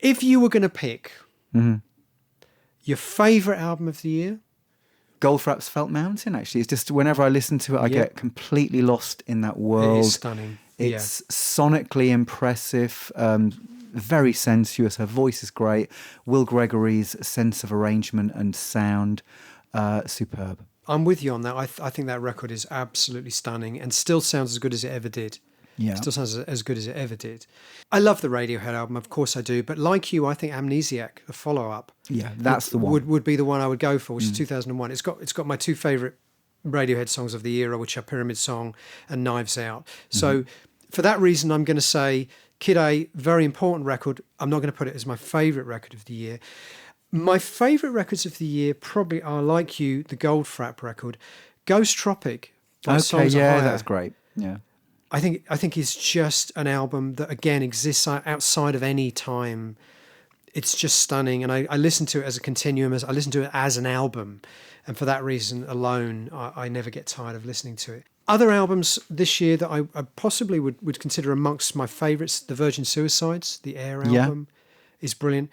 If you were going to pick Mhm. your favourite album of the year, Goldfrapp's Felt Mountain, actually. It's just whenever I listen to it, I get completely lost in that world. it is stunning. It's sonically impressive, very sensuous. Her voice is great. Will Gregory's sense of arrangement and sound, superb. I'm with you on that. I think that record is absolutely stunning and still sounds as good as it ever did. Yeah. Still sounds as good as it ever did. I love the Radiohead album, of course I do. But like you, I think Amnesiac, the follow-up, Yeah, that's the one. would be the one I would go for, which is 2001. It's got my two favourite Radiohead songs of the era, which are Pyramid Song and Knives Out. So for that reason, I'm going to say Kid A, very important record. I'm not going to put it as my favourite record of the year. My favourite records of the year probably are, like you, the Goldfrapp record. Ghost Tropic by Songs of Hire. That's great. Yeah. I think it's just an album that, again, exists outside of any time. It's just stunning. And I listen to it as a continuum. I listen to it as an album. And for that reason alone, I never get tired of listening to it. Other albums this year that I possibly would consider amongst my favourites, The Virgin Suicides, the Air album, is brilliant.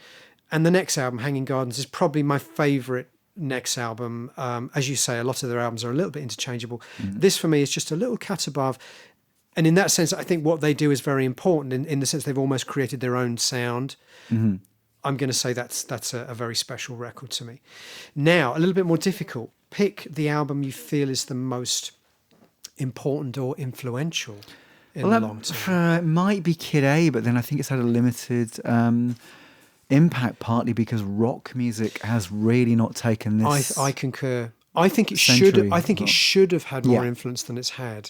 And the next album, Hanging Gardens, is probably my favourite next album. As you say, a lot of their albums are a little bit interchangeable. This, for me, is just a little cut above. And in that sense, I think what they do is very important in the sense they've almost created their own sound. I'm going to say that's a very special record to me. Now, a little bit more difficult. Pick the album you feel is the most important or influential in the long term. It might be Kid A, but then I think it's had a limited impact, partly because rock music has really not taken this. I concur. I think it century. should have had more influence than it's had.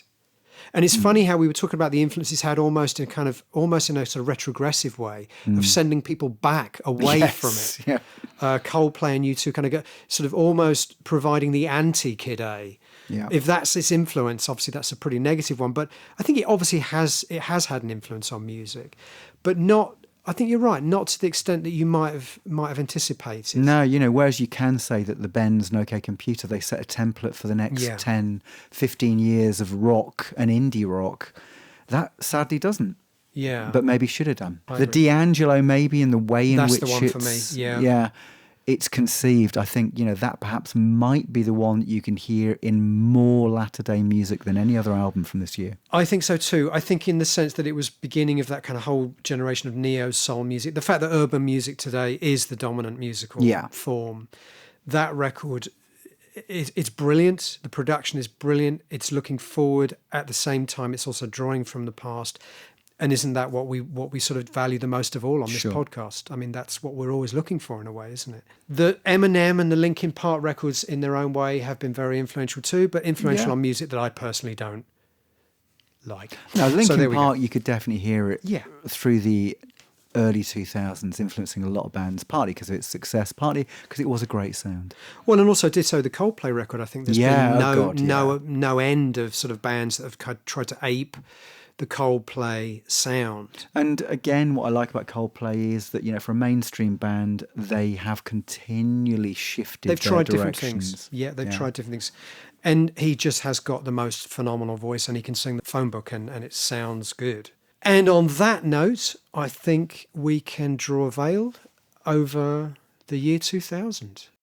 And it's funny how we were talking about the influence it's had almost in a sort of retrogressive way of sending people back away from it. Yeah. Coldplay and U2 kind of go sort of almost providing the anti-Kid A. Yeah. If that's its influence, obviously that's a pretty negative one. But I think it obviously has had an influence on music, but not. I think you're right, not to the extent that you might have anticipated. No, whereas you can say that the Bends and OK Computer, they set a template for the next 10, 15 years of rock and indie rock. That sadly doesn't. Yeah. But maybe should have done. I The agree. D'Angelo, maybe, in the way in That's which the one it's... for me, yeah. Yeah. It's conceived. I think, that perhaps might be the one that you can hear in more latter-day music than any other album from this year. I think so too. I think in the sense that it was beginning of that kind of whole generation of neo-soul music. The fact that urban music today is the dominant musical form. That record, it's brilliant. The production is brilliant. It's looking forward. At the same time, it's also drawing from the past. And isn't that what we sort of value the most of all on this podcast? I mean, that's what we're always looking for in a way, isn't it? The Eminem and the Linkin Park records in their own way have been very influential too, but influential on music that I personally don't like. No, Linkin there we Park, go. you could definitely hear it through the early 2000s, influencing a lot of bands, partly because of its success, partly because it was a great sound. Well, and also ditto the Coldplay record. I think there's been no end of sort of bands that have tried to ape the Coldplay sound. And again, what I like about Coldplay is that, for a mainstream band, they have continually shifted They've tried different directions. things. Yeah, they've tried different things. And he just has got the most phenomenal voice, and he can sing the phone book, and it sounds good. And on that note, I think we can draw a veil over the year 2000.